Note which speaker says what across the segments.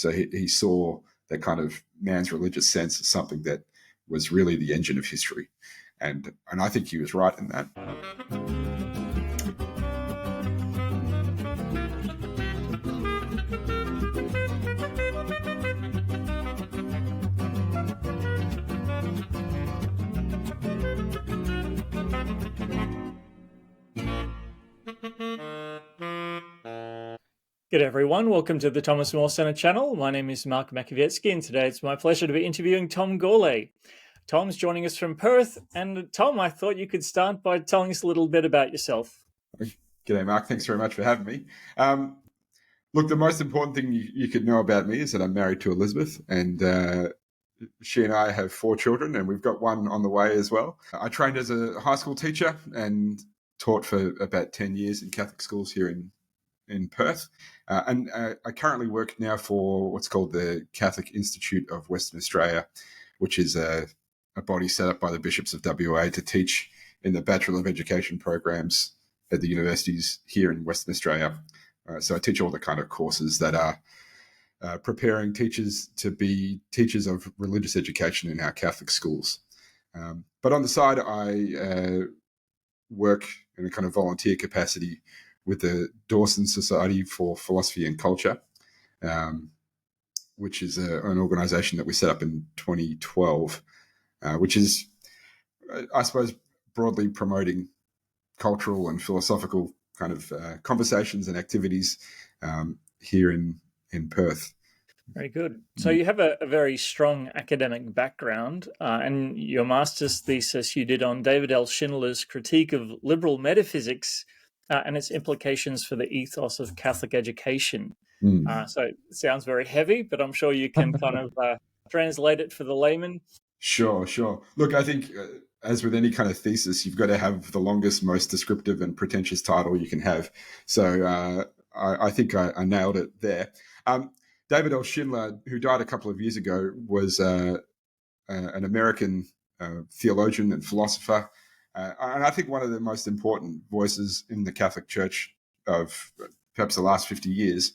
Speaker 1: So he saw that kind of man's religious sense as something that was really the engine of history. And I think he was right in that.
Speaker 2: Good everyone, welcome to the Thomas More Centre channel. My name is Marc Makowiecki, and today it's my pleasure to be interviewing Tom Gourlay. Tom's joining us from Perth, and Tom, I thought you could start by telling us a little bit about yourself.
Speaker 1: G'day, Mark. Thanks very much for having me. Look, the most important thing you could know about me is that I'm married to Elizabeth, and she and I have 4 children, and we've got one on the way as well. I trained as a high school teacher and taught for about 10 years in Catholic schools here in Perth. And I currently work now for what's called the Catholic Institute of Western Australia, which is a body set up by the bishops of WA to teach in the Bachelor of Education programs at the universities here in Western Australia. So I teach all the kind of courses that are preparing teachers to be teachers of religious education in our Catholic schools. But on the side, I work in a kind of volunteer capacity with the Dawson Society for Philosophy and Culture, which is an organisation that we set up in 2012, which is, I suppose, broadly promoting cultural and philosophical kind of conversations and activities here in Perth.
Speaker 2: Very good. So you have a very strong academic background, and your master's thesis you did on David L. Schindler's critique of liberal metaphysics and its implications for the ethos of Catholic education. So it sounds very heavy, but I'm sure you can kind of translate it for the layman.
Speaker 1: Sure. Look, I think as with any kind of thesis, you've got to have the longest, most descriptive and pretentious title you can have. So I think I nailed it there. David L. Schindler, who died a couple of years ago, was an American theologian and philosopher. And I think one of the most important voices in the Catholic Church of perhaps the last 50 years.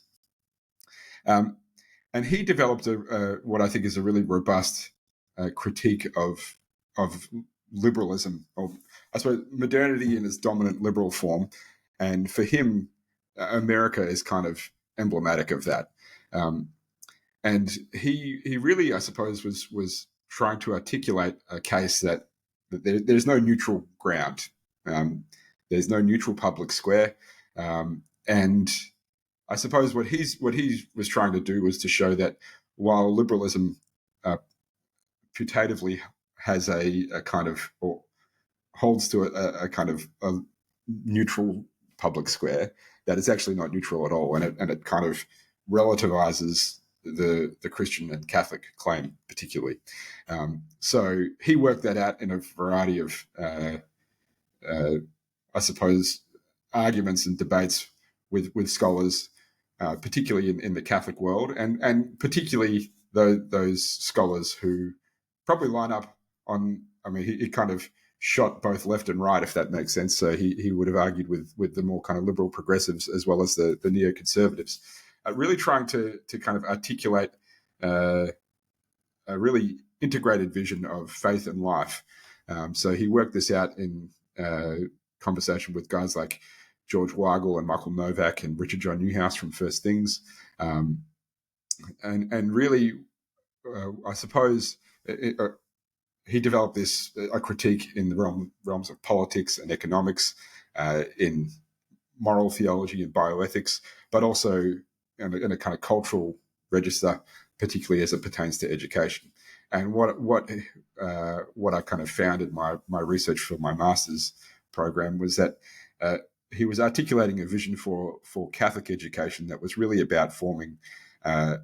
Speaker 1: And he developed what I think is a really robust critique of liberalism, or I suppose modernity in its dominant liberal form. And for him, America is kind of emblematic of that. And he really, I suppose, was trying to articulate a case that there's no neutral ground. There's no neutral public square. And I suppose what he was trying to do was to show that while liberalism putatively has a kind of, or holds to a kind of a neutral public square, that it's actually not neutral at all, and it kind of relativizes the Christian and Catholic claim particularly. So he worked that out in a variety of, I suppose, arguments and debates with scholars, particularly in the Catholic world, and particularly those scholars who probably line up on, I mean, he kind of shot both left and right, if that makes sense. So he would have argued with the more kind of liberal progressives as well as the neoconservatives, really trying to kind of articulate a really integrated vision of faith and life. So he worked this out in conversation with guys like George Weigel and Michael Novak and Richard John Newhouse from First Things. And really, I suppose, he developed a critique in the realms of politics and economics, in moral theology and bioethics, but also in a kind of cultural register, particularly as it pertains to education. And what I kind of found in my research for my master's program was that he was articulating a vision for Catholic education that was really about forming a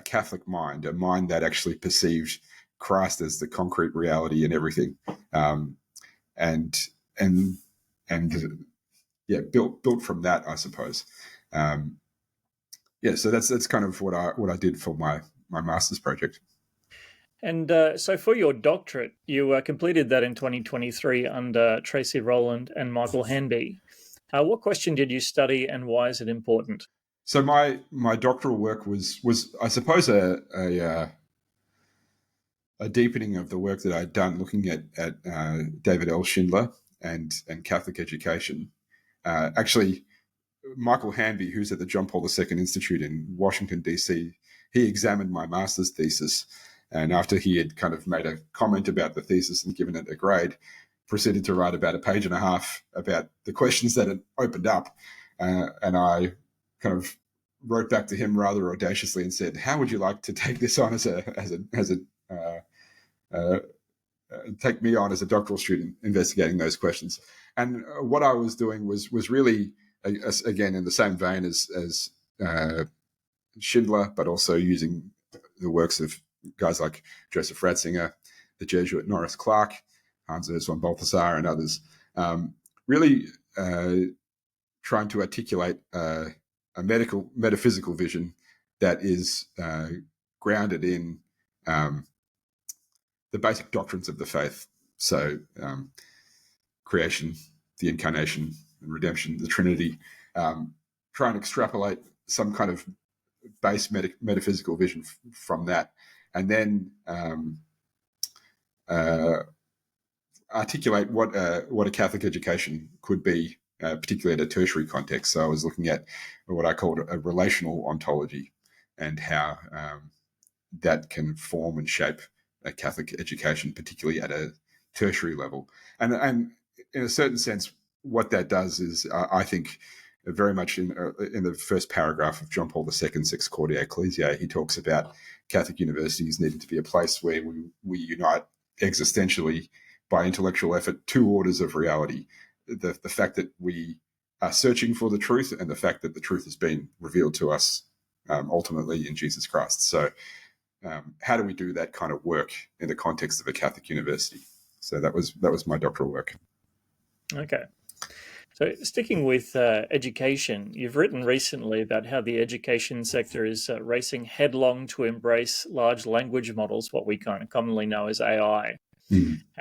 Speaker 1: Catholic mind, a mind that actually perceived Christ as the concrete reality in everything, and built from that, I suppose. So that's kind of what I did for my master's project.
Speaker 2: And so for your doctorate, you completed that in 2023 under Tracy Rowland and Michael Hanby. What question did you study, and why is it important?
Speaker 1: So my doctoral work was I suppose a deepening of the work that I'd done looking at David L. Schindler and Catholic education. Actually, Michael Hanby, who's at the John Paul II Institute in Washington, D.C., he examined my master's thesis. And after he had kind of made a comment about the thesis and given it a grade, proceeded to write about a page and a half about the questions that had opened up. And I kind of wrote back to him rather audaciously and said, "How would you like to take this on take me on as a doctoral student investigating those questions?" And what I was doing was really, again, in the same vein as Schindler, but also using the works of guys like Joseph Ratzinger, the Jesuit Norris Clark, Hans Urs von Balthasar, and others. Really trying to articulate a metaphysical vision that is grounded in the basic doctrines of the faith. So creation, the incarnation, and redemption, the Trinity. Try and extrapolate some kind of base metaphysical vision from that, and then articulate what a Catholic education could be, particularly in a tertiary context. So I was looking at what I called a relational ontology and how that can form and shape a Catholic education, particularly at a tertiary level. And in a certain sense, what that does is, I think, very much in the first paragraph of John Paul II's Sex Cordia Ecclesiae, he talks about Catholic universities needing to be a place where we unite existentially by intellectual effort two orders of reality: the fact that we are searching for the truth, and the fact that the truth has been revealed to us ultimately in Jesus Christ. So how do we do that kind of work in the context of a Catholic university? So that was my doctoral work.
Speaker 2: Okay. So sticking with education, you've written recently about how the education sector is racing headlong to embrace large language models, what we kind of commonly know as AI.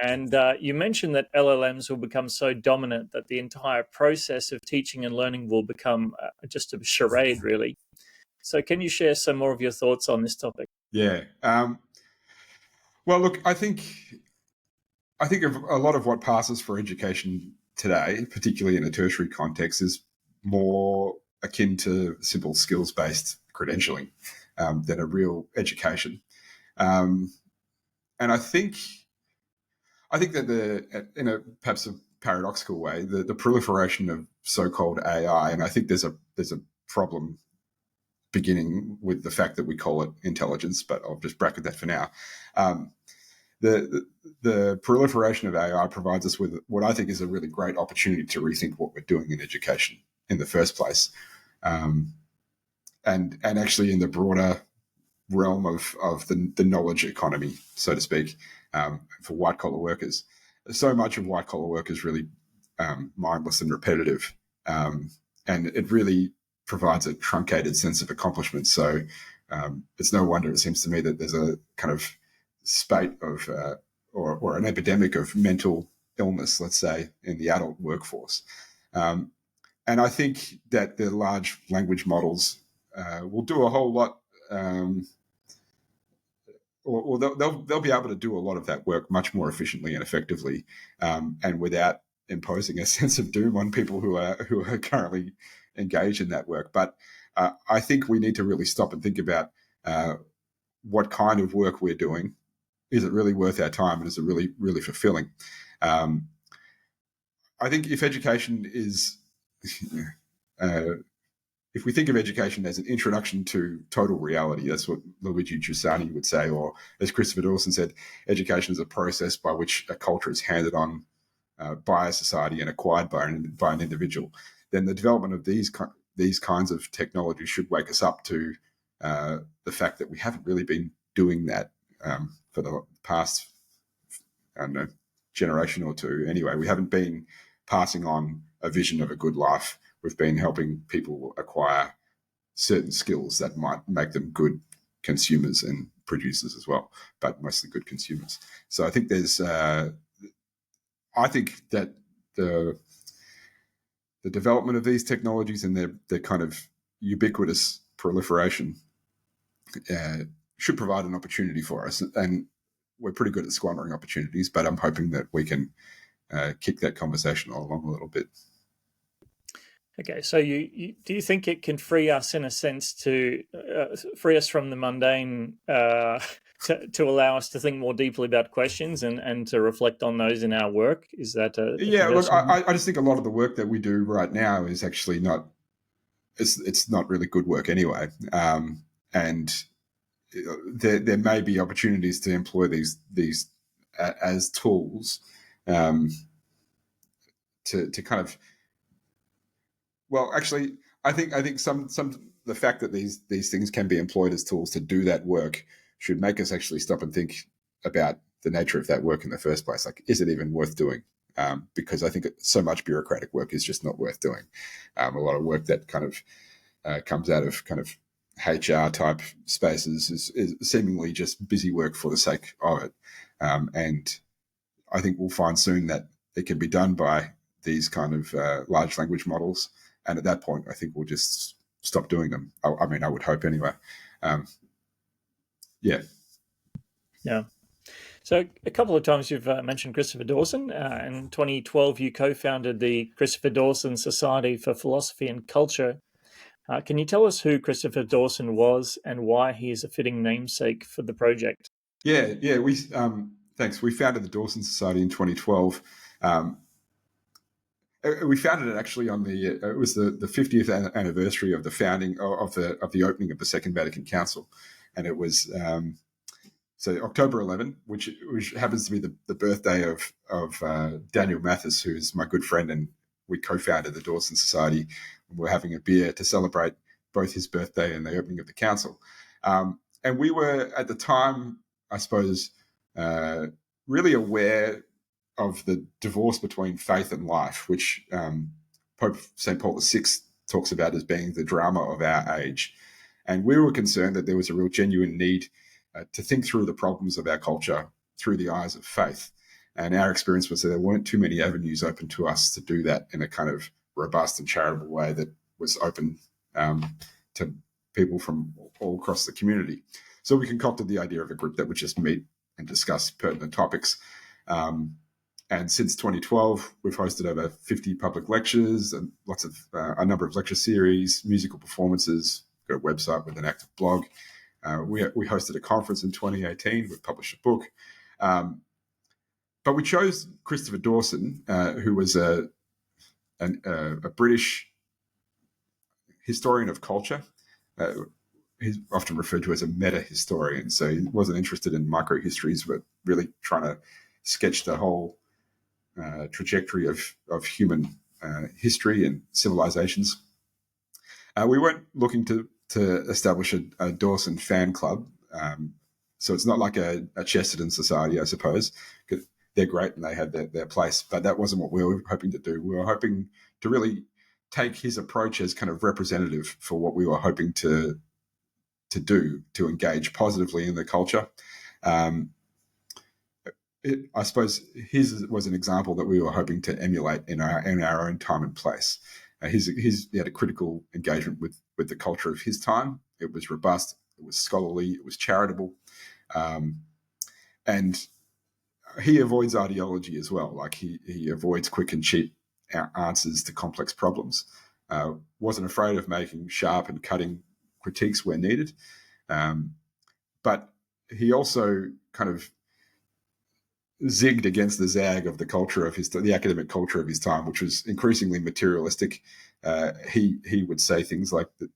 Speaker 2: And you mentioned that LLMs will become so dominant that the entire process of teaching and learning will become just a charade, really. So can you share some more of your thoughts on this topic?
Speaker 1: Yeah. Well, look, I think of a lot of what passes for education today, particularly in a tertiary context, is more akin to simple skills-based credentialing than a real education. And I think that in a perhaps a paradoxical way, the proliferation of so-called AI, and I think there's a problem beginning with the fact that we call it intelligence, but I'll just bracket that for now. The proliferation of AI provides us with what I think is a really great opportunity to rethink what we're doing in education in the first place, and actually in the broader realm of the knowledge economy, so to speak, for white collar workers. So much of white collar work is really mindless and repetitive, and it really provides a truncated sense of accomplishment. So it's no wonder, it seems to me, that there's a kind of spate of or an epidemic of mental illness, let's say, in the adult workforce. And I think that the large language models will do a whole lot, or they'll be able to do a lot of that work much more efficiently and effectively, and without imposing a sense of doom on people who are currently engaged in that work. But I think we need to really stop and think about what kind of work we're doing. Is it really worth our time, and is it really, really fulfilling? I think if education is, if we think of education as an introduction to total reality, that's what Luigi Giussani would say, or as Christopher Dawson said, education is a process by which a culture is handed on by a society and acquired by an individual. Then the development of these kinds of technologies should wake us up to the fact that we haven't really been doing that for the past, I don't know, generation or two. Anyway, we haven't been passing on a vision of a good life. We've been helping people acquire certain skills that might make them good consumers and producers as well, but mostly good consumers. So I think I think that the development of these technologies and their kind of ubiquitous proliferation should provide an opportunity for us. And we're pretty good at squandering opportunities, but I'm hoping that we can kick that conversation along a little bit.
Speaker 2: Okay, so do you think it can free us, in a sense, to free us from the mundane, to allow us to think more deeply about questions and to reflect on those in our work? Is that
Speaker 1: look, I just think a lot of the work that we do right now is actually not, it's not really good work anyway. And there may be opportunities to employ these as tools to kind of, well, actually, I think some the fact that these things can be employed as tools to do that work should make us actually stop and think about the nature of that work in the first place. Like, is it even worth doing? Because I think so much bureaucratic work is just not worth doing. A lot of work that kind of comes out of kind of HR type spaces is seemingly just busy work for the sake of it. And I think we'll find soon that it can be done by these kind of large language models. And at that point, I think we'll just stop doing them. I mean, I would hope anyway. Yeah.
Speaker 2: So a couple of times you've mentioned Christopher Dawson. In 2012, you co-founded the Christopher Dawson Society for Philosophy and Culture. Can you tell us who Christopher Dawson was and why he is a fitting namesake for the project?
Speaker 1: Yeah. We thanks. We founded the Dawson Society in 2012. We founded it actually on it was the 50th anniversary of the founding of the opening of the Second Vatican Council, and it was so October 11, which happens to be the birthday of Daniel Mathis, who is my good friend, and we co-founded the Dawson Society. We're having a beer to celebrate both his birthday and the opening of the council. And we were, at the time, I suppose, really aware of the divorce between faith and life, which Pope St. Paul VI talks about as being the drama of our age. And we were concerned that there was a real genuine need to think through the problems of our culture through the eyes of faith. And our experience was that there weren't too many avenues open to us to do that in a kind of robust and charitable way that was open to people from all across the community. So we concocted the idea of a group that would just meet and discuss pertinent topics. And since 2012, we've hosted over 50 public lectures and lots of a number of lecture series, musical performances. We've got a website with an active blog. We hosted a conference in 2018. We published a book. But we chose Christopher Dawson, who was a British historian of culture. He's often referred to as a meta-historian. So he wasn't interested in micro-histories, but really trying to sketch the whole trajectory of human history and civilizations. We weren't looking to establish a Dawson fan club. So it's not like a Chesterton Society, I suppose. They're great and they had their place, but that wasn't what we were hoping to do. We were hoping to really take his approach as kind of representative for what we were hoping to do, to engage positively in the culture. I suppose his was an example that we were hoping to emulate in our own time and place. He had a critical engagement with the culture of his time. It was robust, it was scholarly, it was charitable, and he avoids ideology as well. Like he avoids quick and cheap answers to complex problems. Wasn't afraid of making sharp and cutting critiques where needed, but he also kind of zigged against the zag of the culture of the academic culture of his time, which was increasingly materialistic. He would say things like that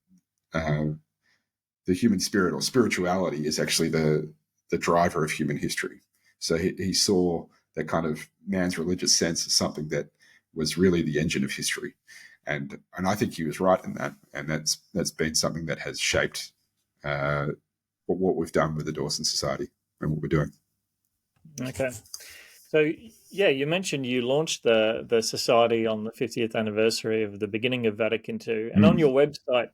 Speaker 1: the human spirit or spirituality is actually the driver of human history. So he saw that kind of man's religious sense as something that was really the engine of history, and I think he was right in that, and that's been something that has shaped what we've done with the Dawson Society and what we're doing.
Speaker 2: Okay. So, yeah, you mentioned you launched the society on the 50th anniversary of the beginning of Vatican II. And on your website,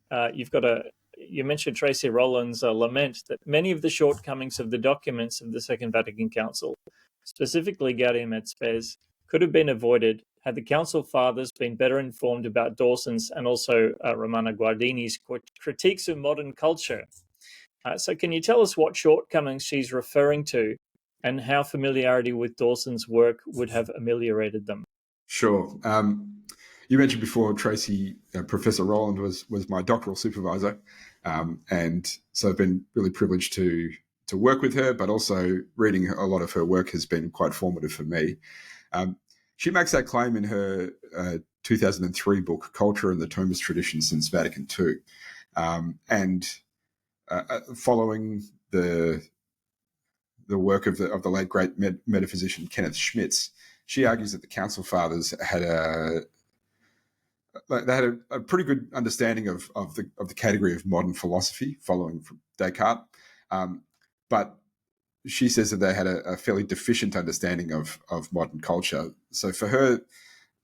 Speaker 2: you mentioned Tracy Rowland's lament that many of the shortcomings of the documents of the Second Vatican Council, specifically Gaudium et Spes, could have been avoided had the Council Fathers been better informed about Dawson's and also Romana Guardini's critiques of modern culture? So can you tell us what shortcomings she's referring to and how familiarity with Dawson's work would have ameliorated them?
Speaker 1: Sure. You mentioned before, Tracy, Professor Rowland was my doctoral supervisor. And so I've been really privileged to work with her, but also reading a lot of her work has been quite formative for me. She makes that claim in her 2003 book, Culture and the Thomist Tradition Since Vatican II. And following the work of the late great metaphysician Kenneth Schmitz, she argues that the Council Fathers had a pretty good understanding of the category of modern philosophy, following from Descartes. But she says that they had a fairly deficient understanding of modern culture. So for her,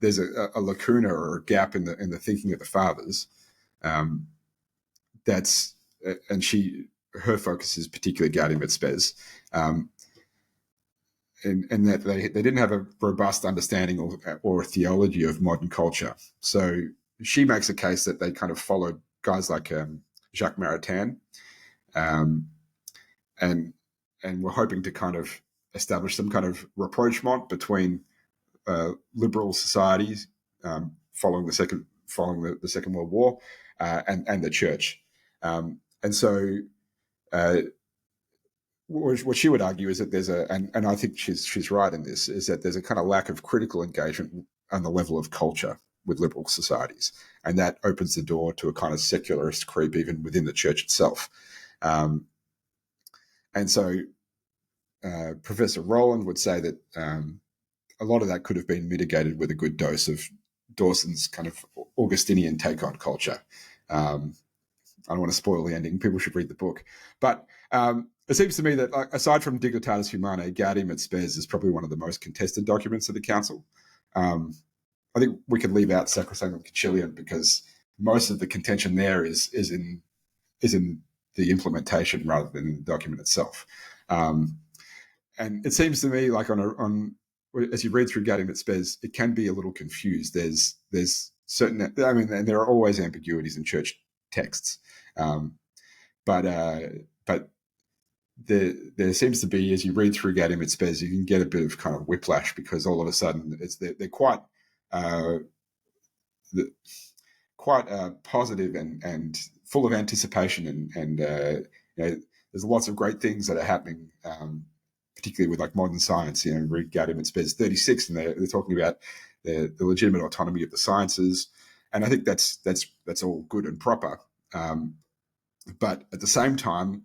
Speaker 1: there's a lacuna or a gap in the thinking of the fathers. Her focus is particularly Gaudium et Spes, and that they didn't have a robust understanding or a theology of modern culture. So she makes a case that they kind of followed guys like Jacques Maritain, and were hoping to kind of establish some kind of rapprochement between liberal societies following the Second World War and the Church. And so what she would argue is that there's and I think she's right in this, is that there's a kind of lack of critical engagement on the level of culture with liberal societies, and that opens the door to a kind of secularist creep even within the church itself. And so Professor Rowland would say that a lot of that could have been mitigated with a good dose of Dawson's kind of Augustinian take on culture. I don't want to spoil the ending. People should read the book. But it seems to me that, aside from Dignitatis Humanae, Gaudium et Spes is probably one of the most contested documents of the Council. I think we could leave out Sacrosanctum Concilium because most of the contention there is in the implementation rather than the document itself. And it seems to me like as you read through Gaudium et Spes, it can be a little confused. There's certain, and there are always ambiguities in church texts, but there seems to be, as you read through Gaudium et Spes, you can get a bit of kind of whiplash because all of a sudden they're quite positive and full of anticipation, and there's lots of great things that are happening, particularly with like modern science. Read Gaudium et Spes 36, and they're talking about the legitimate autonomy of the sciences, and I think that's all good and proper. But at the same time,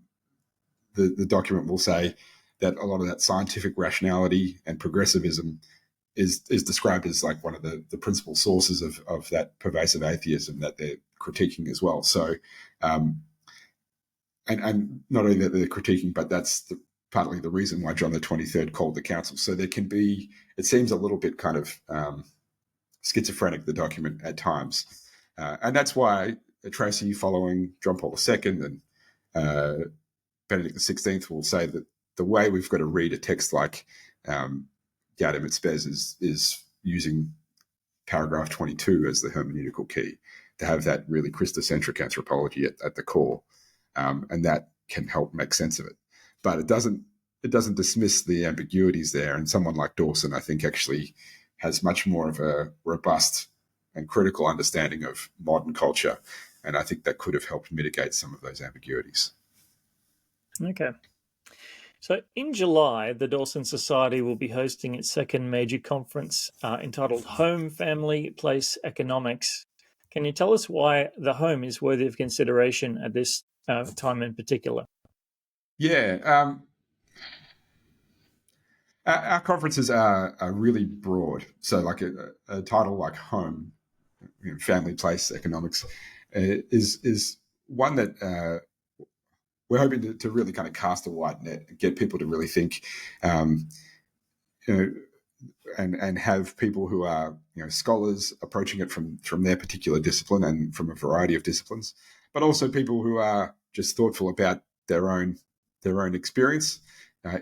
Speaker 1: the document will say that a lot of that scientific rationality and progressivism is described as like one of the principal sources of that pervasive atheism that they're critiquing as well. So, and not only that they're critiquing, but that's partly the reason why John the 23rd called the council. So there can be, it seems a little bit kind of schizophrenic, the document at times. And that's why Tracy, following John Paul II and Benedict XVI, will say that the way we've got to read a text like Gaudium et Spes is using paragraph 22 as the hermeneutical key, to have that really Christocentric anthropology at the core, and that can help make sense of it. But it doesn't dismiss the ambiguities there. And someone like Dawson, I think, actually has much more of a robust and critical understanding of modern culture, and I think that could have helped mitigate some of those ambiguities.
Speaker 2: Okay. So in July, the Dawson Society will be hosting its second major conference entitled Home, Family, Place, Economics. Can you tell us why the home is worthy of consideration at this time in particular?
Speaker 1: Yeah. Our conferences are really broad. So like a title like Home, Family, Place, Economics is one that we're hoping to really kind of cast a wide net and get people to really think, and have people who are scholars approaching it from their particular discipline and from a variety of disciplines, but also people who are just thoughtful about their own experience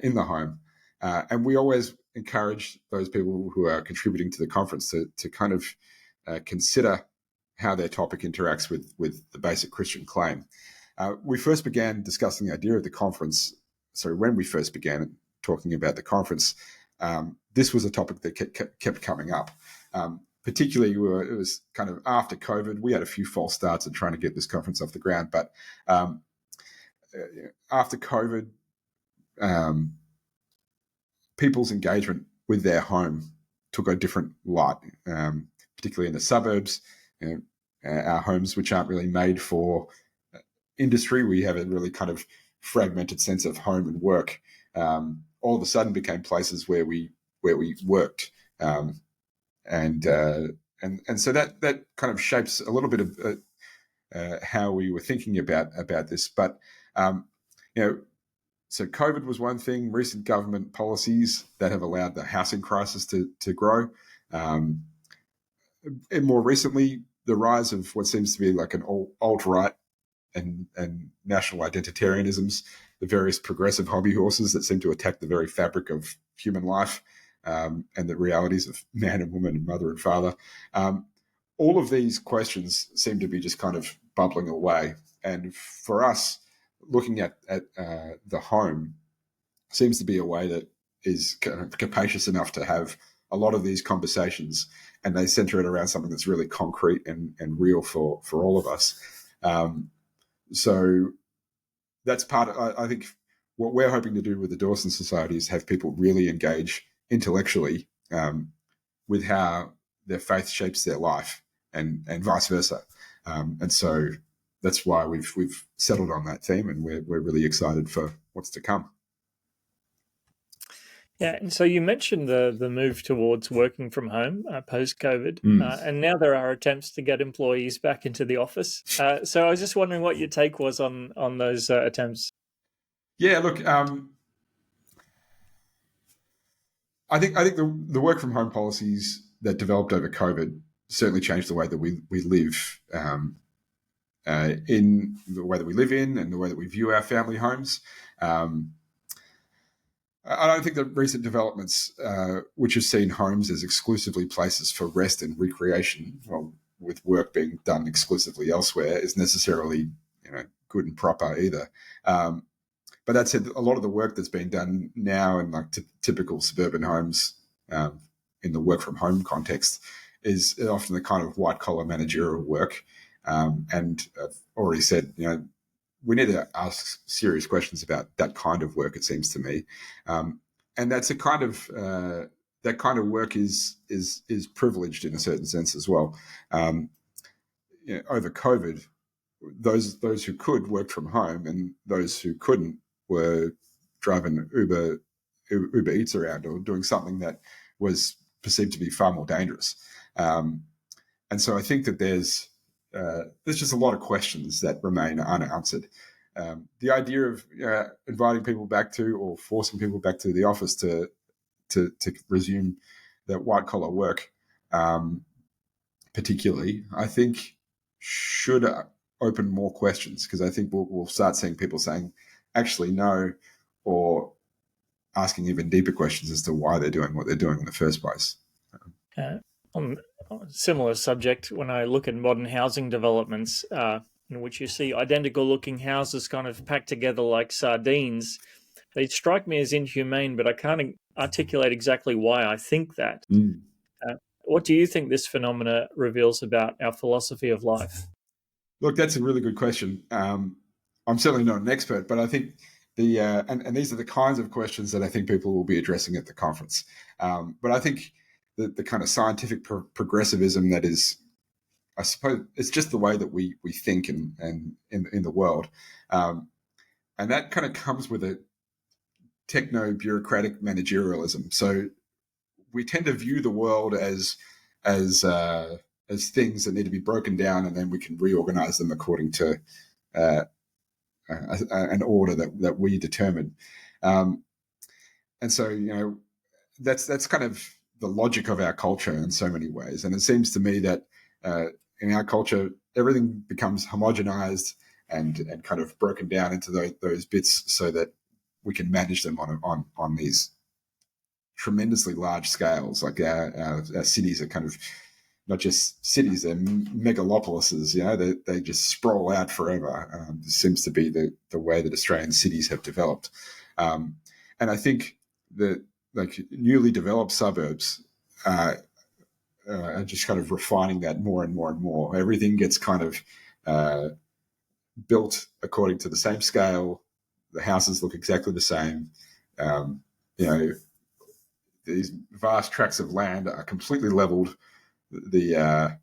Speaker 1: in the home. And we always encourage those people who are contributing to the conference to kind of consider how their topic interacts with the basic Christian claim. We first began discussing the idea of the conference. So when we first began talking about the conference, this was a topic that kept coming up. Particularly, it was kind of after COVID. We had a few false starts in trying to get this conference off the ground. But after COVID, people's engagement with their home took a different light, particularly in the suburbs. Our homes, which aren't really made for industry, we have a really kind of fragmented sense of home and work. All of a sudden became places where we worked, and so that kind of shapes a little bit of how we were thinking about this. But so COVID was one thing. Recent government policies that have allowed the housing crisis to grow, and more recently, the rise of what seems to be like an alt-right and national identitarianisms, the various progressive hobby horses that seem to attack the very fabric of human life, and the realities of man and woman and mother and father. All of these questions seem to be just kind of bubbling away. And for us, looking at the home seems to be a way that is kind of capacious enough to have a lot of these conversations, and they center it around something that's really concrete and real for all of us. So that's part of, I think, what we're hoping to do with the Dawson Society is have people really engage intellectually with how their faith shapes their life, and vice versa. And so that's why we've settled on that theme, and we're really excited for what's to come.
Speaker 2: Yeah, and so you mentioned the move towards working from home post-COVID, and now there are attempts to get employees back into the office. So I was just wondering what your take was on those attempts.
Speaker 1: Yeah, look, I think the work from home policies that developed over COVID certainly changed the way that we live, in the way that we live in and the way that we view our family homes. I don't think that recent developments, which have seen homes as exclusively places for rest and recreation, well, with work being done exclusively elsewhere, is necessarily good and proper either. But that said, a lot of the work that's being done now in like typical suburban homes, in the work from home context, is often the kind of white collar managerial work. And I've already said, we need to ask serious questions about that kind of work, it seems to me. And that's a kind of that kind of work is privileged in a certain sense as well. Over COVID, those who could worked from home, and those who couldn't were driving Uber Eats around or doing something that was perceived to be far more dangerous. And so I think that there's just a lot of questions that remain unanswered. The idea of inviting people back to, or forcing people back to the office to resume that white collar work, particularly, I think should open more questions, because I think we'll start seeing people saying, actually no, or asking even deeper questions as to why they're doing what they're doing in the first place.
Speaker 2: On a similar subject, when I look at modern housing developments, in which you see identical looking houses kind of packed together like sardines, they strike me as inhumane, but I can't articulate exactly why I think that. What do you think this phenomena reveals about our philosophy of life?
Speaker 1: Look, that's a really good question. I'm certainly not an expert, but I think and these are the kinds of questions that I think people will be addressing at the conference. But I think the kind of scientific progressivism that is, I suppose, it's just the way that we think and in the world, and that kind of comes with a techno-bureaucratic managerialism. So we tend to view the world as things that need to be broken down, and then we can reorganize them according to an order that we determine. And so that's kind of the logic of our culture in so many ways. And it seems to me that in our culture, everything becomes homogenized and kind of broken down into those bits so that we can manage them on these tremendously large scales. Like our cities are kind of not just cities, they're megalopolises, they just sprawl out forever. This seems to be the way that Australian cities have developed. And I think that like newly developed suburbs are just kind of refining that more and more and more. Everything gets kind of built according to the same scale. The houses look exactly the same. These vast tracts of land are completely leveled. The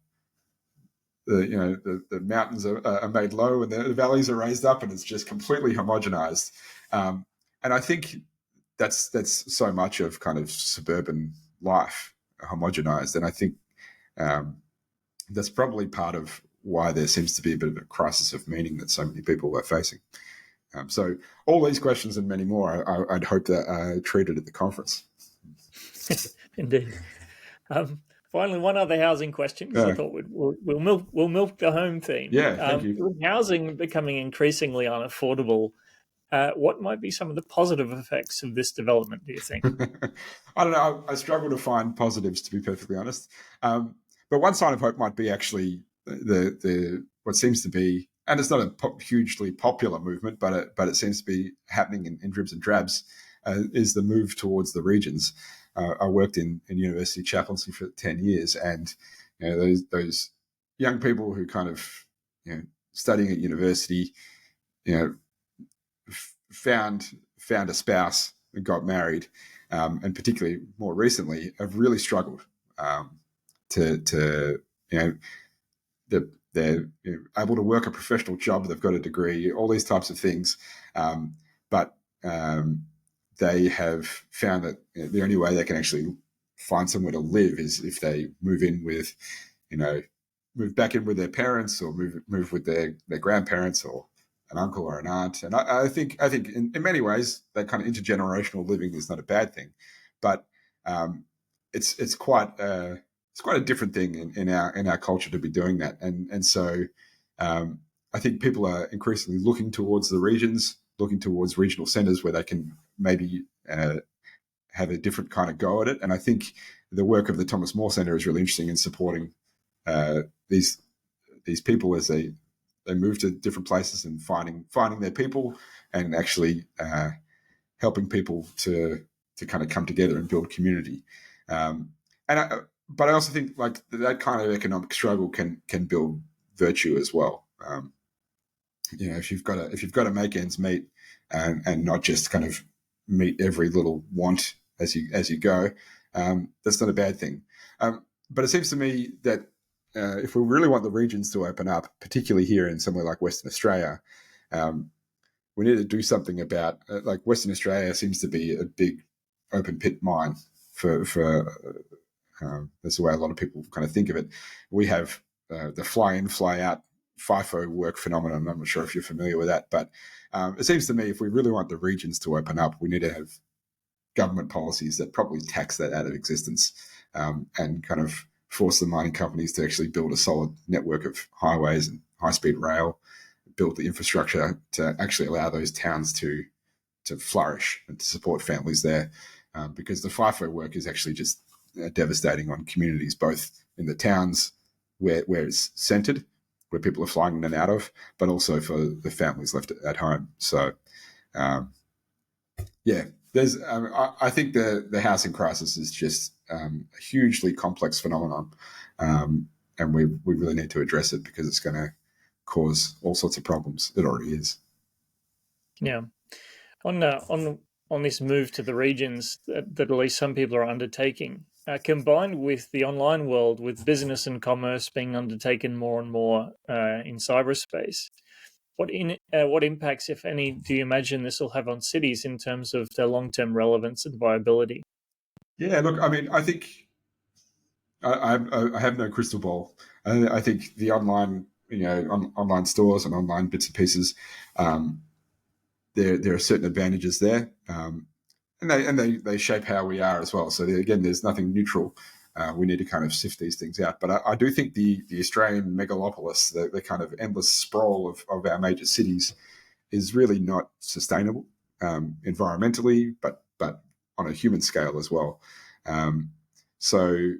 Speaker 1: mountains are made low and the valleys are raised up, and it's just completely homogenized. And I think that's so much of kind of suburban life, homogenized. And I think that's probably part of why there seems to be a bit of a crisis of meaning that so many people are facing. So all these questions and many more, I'd hope that I treated at the conference.
Speaker 2: Indeed. Finally, one other housing question, because I thought we'll milk the home theme.
Speaker 1: Yeah, thank you.
Speaker 2: With housing becoming increasingly unaffordable, what might be some of the positive effects of this development, do you think?
Speaker 1: I don't know. I struggle to find positives, to be perfectly honest. But one sign of hope might be actually the what seems to be, and it's not a hugely popular movement, but it seems to be happening in dribs and drabs, is the move towards the regions. I worked in university chaplaincy for 10 years, and those young people who kind of studying at university, found a spouse and got married, and particularly more recently have really struggled they're able to work a professional job, they've got a degree, all these types of things, but they have found that the only way they can actually find somewhere to live is if they move back in with their parents, or move with their grandparents, or an uncle or an aunt. And I think in many ways that kind of intergenerational living is not a bad thing, but it's quite a different thing in our culture to be doing that. And so I think people are increasingly looking towards the regions, looking towards regional centres where they can maybe have a different kind of go at it. And I think the work of the Thomas More Centre is really interesting in supporting these people as they move to different places and finding their people, and actually helping people to kind of come together and build community. But I also think like that kind of economic struggle can build virtue as well. If you've got to make ends meet, and not just kind of meet every little want as you go, that's not a bad thing. But it seems to me that if we really want the regions to open up, particularly here in somewhere like Western Australia, we need to do something about like Western Australia seems to be a big open pit mine for that's the way a lot of people kind of think of it. We have the fly in, fly out FIFO work phenomenon. I'm not sure if you're familiar with that, but it seems to me if we really want the regions to open up, we need to have government policies that probably tax that out of existence, and kind of force the mining companies to actually build a solid network of highways and high-speed rail, build the infrastructure to actually allow those towns to flourish and to support families there, because the FIFO work is actually just devastating on communities, both in the towns where it's centred, where people are flying in and out of, but also for the families left at home. So, there's. I think the housing crisis is just a hugely complex phenomenon, and we really need to address it because it's going to cause all sorts of problems. It already is.
Speaker 2: Yeah, on this move to the regions that at least some people are undertaking, combined with the online world, with business and commerce being undertaken more and more in cyberspace, what impacts, if any, do you imagine this will have on cities in terms of their long-term relevance and viability?
Speaker 1: Yeah, look, I mean, I think I have no crystal ball. I think the online, online stores and online bits and pieces, there are certain advantages there, and they shape how we are as well. So again, there's nothing neutral. We need to kind of sift these things out. But I do think the Australian megalopolis, the kind of endless sprawl of our major cities, is really not sustainable environmentally, but a human scale as well. So,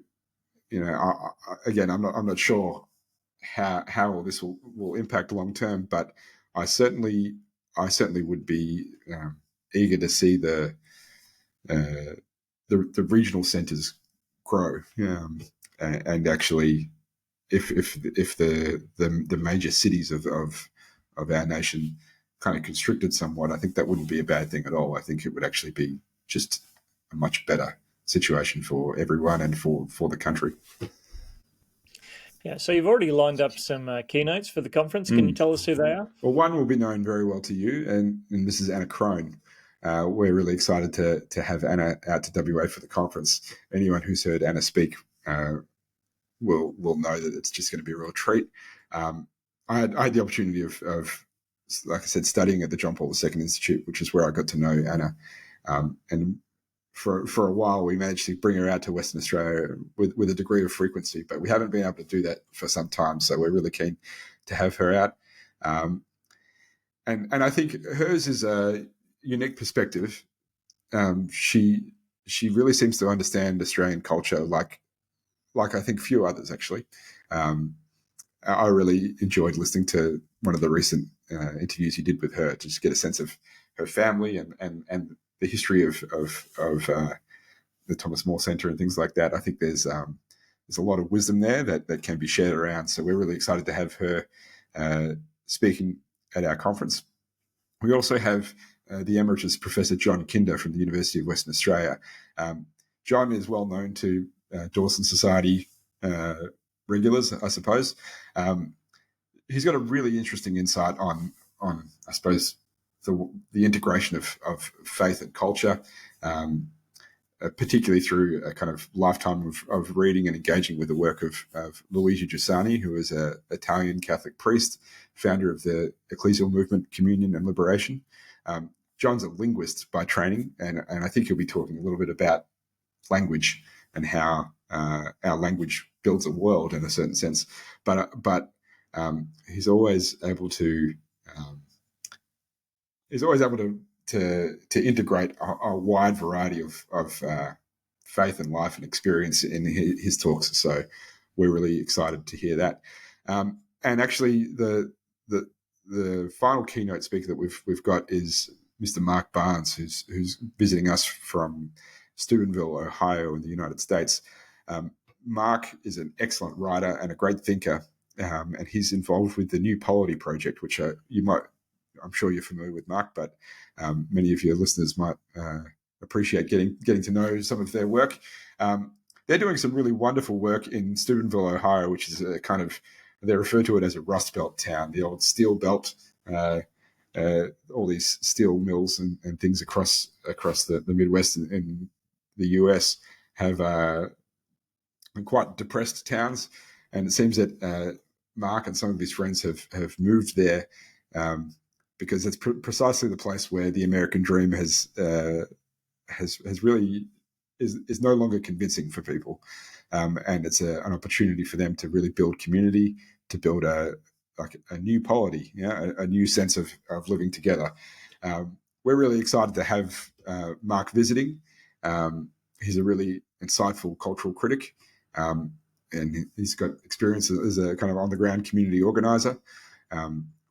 Speaker 1: again, I'm not sure how all this will impact long term, but I certainly would be eager to see the regional centres grow, and actually, if the major cities of our nation kind of constricted somewhat, I think that wouldn't be a bad thing at all. I think it would actually be just a much better situation for everyone and for the country.
Speaker 2: Yeah, so you've already lined up some keynotes for the conference. Can you tell us who they are?
Speaker 1: Well, one will be known very well to you, and this is Anna Crone. We're really excited to have Anna out to WA for the conference. Anyone who's heard Anna speak will know that it's just going to be a real treat. I had the opportunity of, like I said, studying at the John Paul II Institute, which is where I got to know Anna. And for a while, we managed to bring her out to Western Australia with a degree of frequency, but we haven't been able to do that for some time. So we're really keen to have her out. And I think hers is a unique perspective. She really seems to understand Australian culture like I think few others, actually. I really enjoyed listening to one of the recent interviews you did with her to just get a sense of her family and the history of the Thomas More Centre and things like that. I think there's a lot of wisdom there that can be shared around. So we're really excited to have her speaking at our conference. We also have the Emeritus Professor John Kinder from the University of Western Australia. John is well known to Dawson Society regulars, I suppose. He's got a really interesting insight on I suppose, the integration of faith and culture, particularly through a kind of lifetime of reading and engaging with the work of Luigi Giussani, who is an Italian Catholic priest, founder of the ecclesial movement Communion and Liberation. John's a linguist by training, and I think he'll be talking a little bit about language and how our language builds a world in a certain sense. But he's always able to integrate a wide variety of faith and life and experience in his talks. So we're really excited to hear that. And actually, the final keynote speaker that we've got is Mr. Marc Barnes, who's visiting us from Steubenville, Ohio, in the United States. Marc is an excellent writer and a great thinker, and he's involved with the New Polity Project, which I'm sure you're familiar with, Marc, but many of your listeners might appreciate getting to know some of their work. They're doing some really wonderful work in Steubenville, Ohio, which is a kind of, they refer to it as a Rust Belt town, the old steel belt, all these steel mills and things across the Midwest in the US have quite depressed towns. And it seems that Marc and some of his friends have moved there because it's precisely the place where the American dream has really is no longer convincing for people, and it's an opportunity for them to really build community, to build a new polity, a new sense of living together. We're really excited to have Marc visiting. He's a really insightful cultural critic, and he's got experience as a kind of on-the-ground community organizer.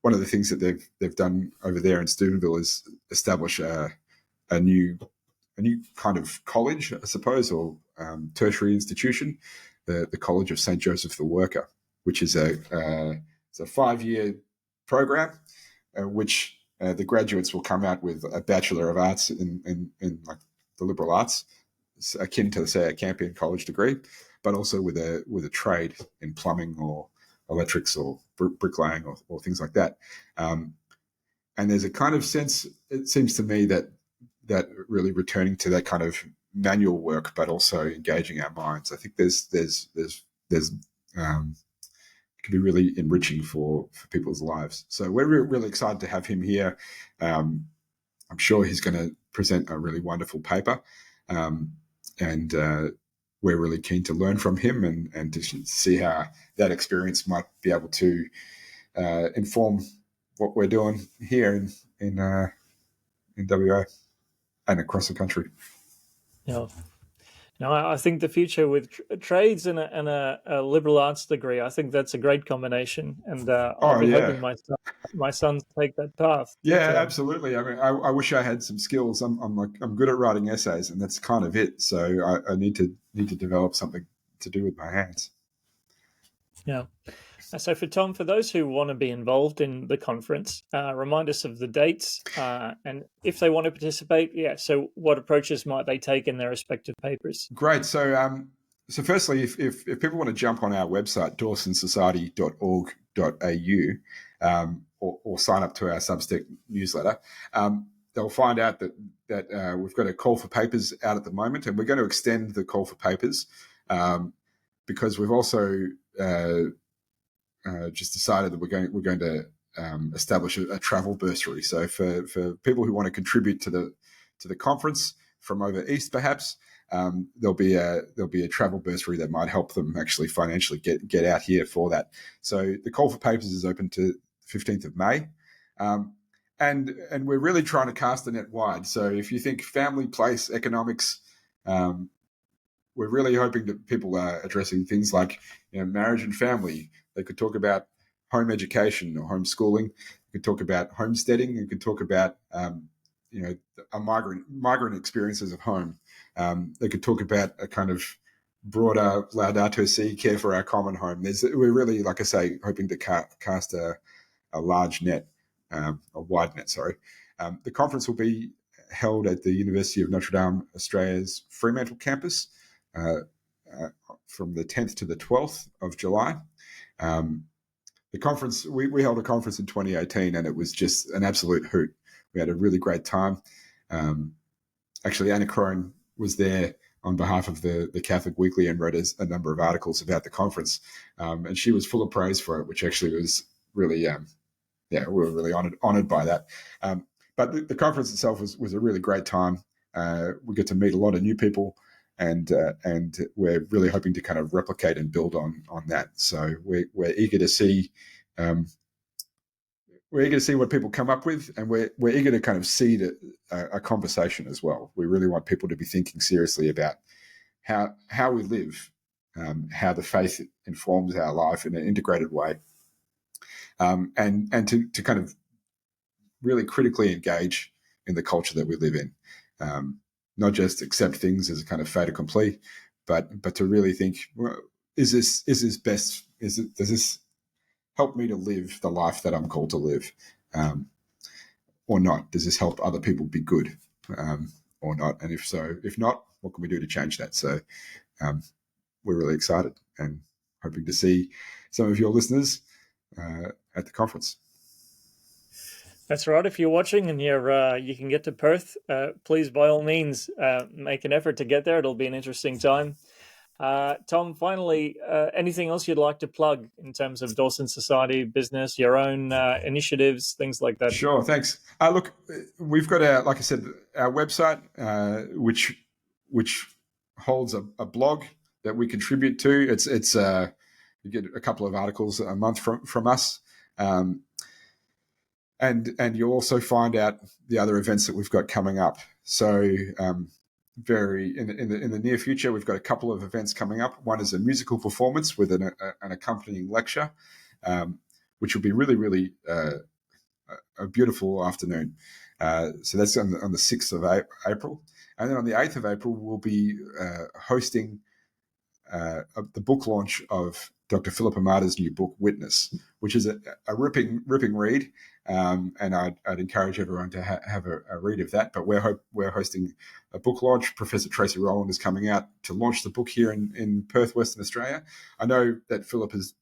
Speaker 1: One of the things that they've done over there in Steubenville is establish a new kind of college, I suppose, or tertiary institution, the College of St. Joseph the Worker, which is a 5-year program, which the graduates will come out with a Bachelor of Arts in like the liberal arts, akin to, say, a Campion College degree, but also with a trade in plumbing or electrics or bricklaying or things like that. And there's a kind of sense, it seems to me, that really returning to that kind of manual work, but also engaging our minds. I think there's it can be really enriching for people's lives. So we're really excited to have him here. I'm sure he's going to present a really wonderful paper, and we're really keen to learn from him and to see how that experience might be able to inform what we're doing here in WA and across the country.
Speaker 2: Yeah. No, I think the future with trades and a liberal arts degree, I think that's a great combination, and I'll
Speaker 1: Oh
Speaker 2: be
Speaker 1: yeah,
Speaker 2: hoping my sons take that path.
Speaker 1: yeah, absolutely. I mean, I wish I had some skills. I'm good at writing essays, and that's kind of it. So I need to develop something to do with my hands.
Speaker 2: Yeah. So for Tom, for those who want to be involved in the conference, remind us of the dates, and if they want to participate, yeah. So what approaches might they take in their respective papers?
Speaker 1: Great. So firstly, if people want to jump on our website, dawsonsociety.org.au, or sign up to our Substack newsletter, they'll find out that we've got a call for papers out at the moment, and we're going to extend the call for papers because we've also just decided that we're going to establish a travel bursary. So for people who want to contribute to the conference from over east, perhaps there'll be a travel bursary that might help them actually financially get out here for that. So the call for papers is open to 15th of May. And we're really trying to cast the net wide. So if you think family, place, economics, we're really hoping that people are addressing things like marriage and family. They could talk about home education or homeschooling. We could talk about homesteading. We could talk about a migrant experiences of home. They could talk about a kind of broader Laudato Si, care for our common home. We're really, like I say, hoping to cast a large net, a wide net. Sorry. The conference will be held at the University of Notre Dame, Australia's Fremantle campus. From the 10th to the 12th of July. The conference, we held a conference in 2018 and it was just an absolute hoot. We had a really great time. Actually, Anna Crone was there on behalf of the Catholic Weekly and wrote a number of articles about the conference. And she was full of praise for it, which actually was really, we were really honored by that. But the conference itself was a really great time. We get to meet a lot of new people. And we're really hoping to kind of replicate and build on that. So we're eager to see what people come up with, and we're eager to kind of seed a conversation as well. We really want people to be thinking seriously about how we live, how the faith informs our life in an integrated way, and to kind of really critically engage in the culture that we live in. Not just accept things as a kind of fait accompli, but to really think, well, does this help me to live the life that I'm called to live, or not? Does this help other people be good, or not? And if not, what can we do to change that? So we're really excited and hoping to see some of your listeners at the conference.
Speaker 2: That's right. If you're watching and you can get to Perth, please, by all means, make an effort to get there. It'll be an interesting time. Tom, finally, anything else you'd like to plug in terms of Dawson Society business, your own initiatives, things like that?
Speaker 1: Sure, thanks. Look, we've got like I said, our website, which holds a blog that we contribute to. It's you get a couple of articles a month from us. And you'll also find out the other events that we've got coming up. So in the near future, we've got a couple of events coming up. One is a musical performance with an accompanying lecture, which will be really, really a beautiful afternoon. So that's on the 6th of April. And then on the 8th of April, we'll be hosting the book launch of Dr. Philip Amada's new book, Witness, which is a ripping read. And I'd encourage everyone to have a read of that. But we're hosting a book launch. Professor Tracy Rowland is coming out to launch the book here in Perth, Western Australia. I know that Philip is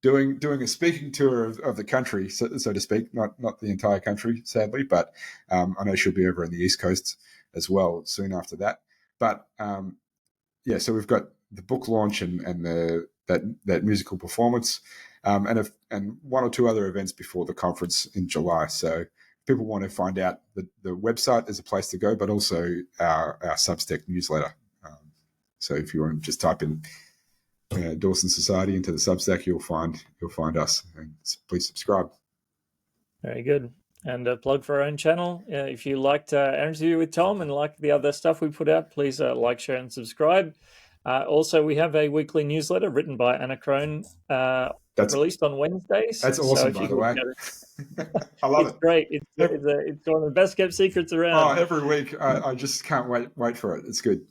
Speaker 1: doing a speaking tour of the country, so to speak, not the entire country, sadly, but I know she'll be over on the East Coast as well soon after that. But so we've got the book launch and that musical performance, and one or two other events before the conference in July. So if people want to find out, the website is a place to go, but also our Substack newsletter. So if you want to just type in Dawson Society into the Substack, you'll find us, and please subscribe.
Speaker 2: Very good. And a plug for our own channel. If you liked our interview with Tom and like the other stuff we put out, please like, share, and subscribe. Also, we have a weekly newsletter written by Anna Crone, released on Wednesdays.
Speaker 1: That's awesome, by the way. I love it.
Speaker 2: Great. It's one of the best kept secrets around.
Speaker 1: Oh, every week. I just can't wait for it. It's good.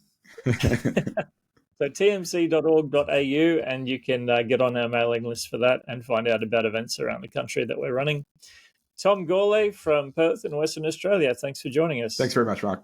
Speaker 2: So tmc.org.au, and you can get on our mailing list for that and find out about events around the country that we're running. Tom Gourlay from Perth in Western Australia, thanks for joining us.
Speaker 1: Thanks very much, Marc.